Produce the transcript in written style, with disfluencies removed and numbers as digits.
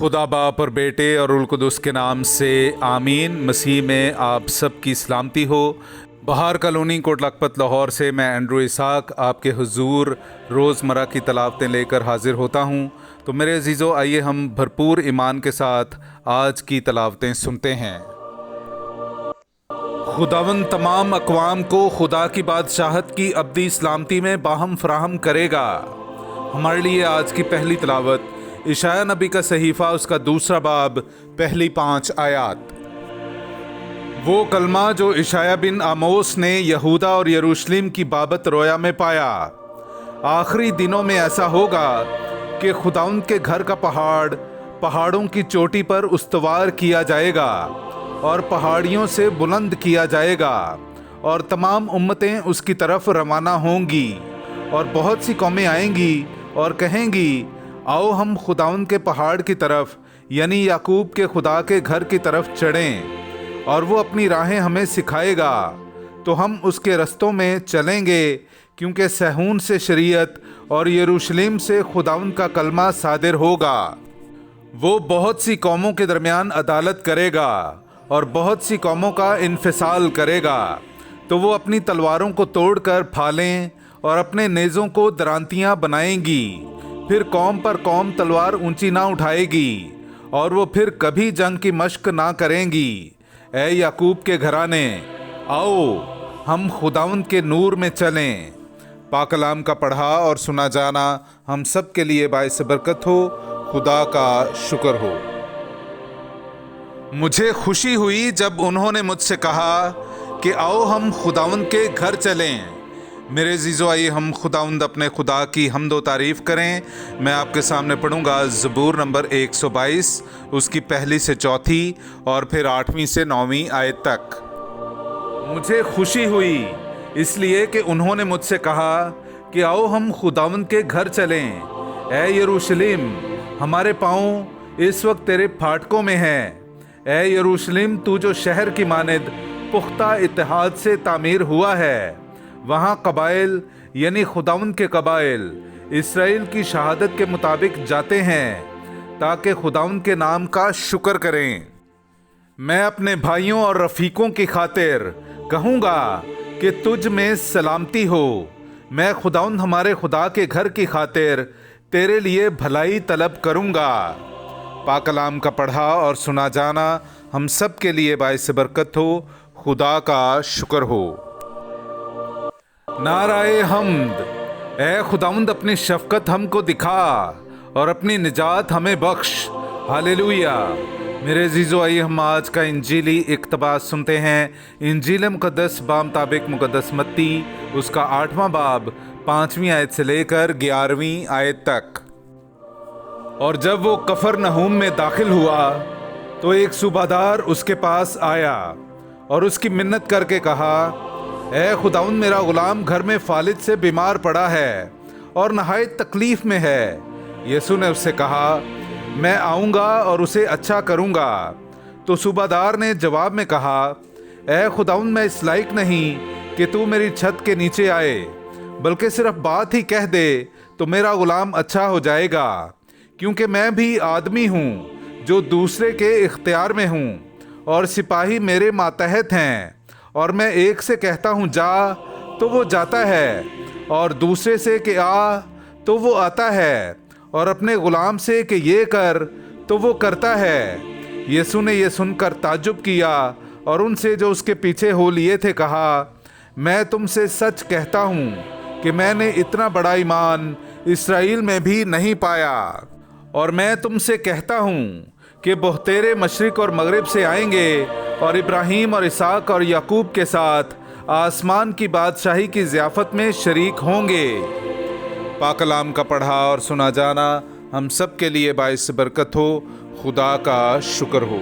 खुदा बाप और बेटे और उल कुदस के नाम से आमीन। मसीह में आप सब की सलामती हो। बहार कॉलोनी कोट लखपत लाहौर से मैं एंड्रू इसाक आपके हुजूर रोज़मर्रा की तलावतें लेकर हाजिर होता हूँ। तो मेरे अजीज़ों, आइए हम भरपूर ईमान के साथ आज की तलावतें सुनते हैं। खुदावंद तमाम अक़वाम को खुदा की बादशाहत की अब्दी सलामती में बाहम फराहम करेगा। हमारे लिए आज की पहली तलावत इशाया नबी का सहीफ़ा, उसका दूसरा बाब, पहली 5 आयात। वो कलमा जो इशाया बिन आमोस ने यहूदा और यरूशलेम की बाबत रोया में पाया। आखिरी दिनों में ऐसा होगा कि खुदाउन के घर का पहाड़ पहाड़ों की चोटी पर उस्तवार किया जाएगा और पहाड़ियों से बुलंद किया जाएगा, और तमाम उम्मतें उसकी तरफ रवाना होंगी। और बहुत सी कौमें आएंगी और कहेंगी, आओ हम खुदाउन के पहाड़ की तरफ, यानी याकूब के खुदा के घर की तरफ चढ़ें, और वो अपनी राहें हमें सिखाएगा, तो हम उसके रस्तों में चलेंगे। क्योंकि सहून से शरीयत और यरूशलेम से खुदाउन का कलमा सादिर होगा। वो बहुत सी कौमों के दरमियान अदालत करेगा और बहुत सी कौमों का इन्फिसाल करेगा। तो वो अपनी तलवारों को तोड़कर फालें और अपने नेज़ों को दरांतियाँ बनाएंगी। फिर कौम पर कौम तलवार ऊंची ना उठाएगी, और वो फिर कभी जंग की मश्क ना करेंगी। ऐ याकूब के घराने, आओ हम खुदावंद के नूर में चलें। पाक कलाम का पढ़ा और सुना जाना हम सब के लिए बाइस बरकत हो। खुदा का शुक्र हो। मुझे खुशी हुई जब उन्होंने मुझसे कहा कि आओ हम खुदावंद के घर चलें। मेरे अज़ीज़ों, आइए हम खुदावंद अपने खुदा की हम्द व तारीफ़ करें। मैं आपके सामने पढ़ूंगा ज़बूर नंबर 122, उसकी पहली से चौथी और फिर 8वीं से 9वीं आयत तक। मुझे खुशी हुई इसलिए कि उन्होंने मुझसे कहा कि आओ हम खुदावंद के घर चलें। ऐ यरूशलेम, हमारे पाँव इस वक्त तेरे फाटकों में हैं। ऐ यरूशलेम, तू जो शहर की मानद पुख्ता इत्तेहाद से तामीर हुआ है। वहाँ कबाइल यानी खुदावंद के कबाइल इसराइल की शहादत के मुताबिक जाते हैं, ताकि खुदावंद के नाम का शुक्र करें। मैं अपने भाइयों और रफ़ीकों की खातिर कहूँगा कि तुझ में सलामती हो। मैं खुदावंद हमारे खुदा के घर की खातिर तेरे लिए भलाई तलब करूँगा। पाक कलाम का पढ़ा और सुना जाना हम सब के लिए बाइस बरकत हो। खुदा का शुक्र हो। नाराए हम्द। ऐ खुदावंद, अपनी शफ़क़त हमको दिखा और अपनी निजात हमें बख्श। हालेलुया। मेरे अज़ीज़ों, आइए हम आज का इंजीली इक़्तिबास सुनते हैं। इंजील मुक़द्दस बामुताबिक मुक़द्दस मत्ती, उसका 8वां बाब, 5वीं आयत से लेकर 11वीं आयत तक। और जब वो कफरनहूम में दाखिल हुआ तो एक सूबादार उसके पास आया और उसकी मिन्नत करके कहा, ऐ खुदावंद, मेरा गुलाम घर में फालिज से बीमार पड़ा है और नहायत तकलीफ़ में है। यीशु ने उससे कहा, मैं आऊँगा और उसे अच्छा करूँगा। तो सूबादार ने जवाब में कहा, ऐ खुदावंद, मैं इस लायक नहीं कि तू मेरी छत के नीचे आए, बल्कि सिर्फ बात ही कह दे तो मेरा गुलाम अच्छा हो जाएगा। क्योंकि मैं भी आदमी हूँ जो दूसरे के इख्तियार में हूँ, और सिपाही मेरे मातहत हैं। और मैं एक से कहता हूँ जा, तो वो जाता है, और दूसरे से कि आ, तो वो आता है, और अपने गुलाम से कि ये कर, तो वो करता है। यीशु ने ये सुनकर ताज्जुब किया और उनसे जो उसके पीछे हो लिए थे कहा, मैं तुमसे सच कहता हूँ कि मैंने इतना बड़ा ईमान इसराइल में भी नहीं पाया। और मैं तुमसे कहता हूँ कि बहुतेरे मशरिक और मगरिब से आएंगे और इब्राहीम और इसहाक और याकूब के साथ आसमान की बादशाही की ज़ियाफ़त में शरीक होंगे। पाक कलाम का पढ़ा और सुना जाना हम सब के लिए बाइस बरकत हो। खुदा का शुक्र हो।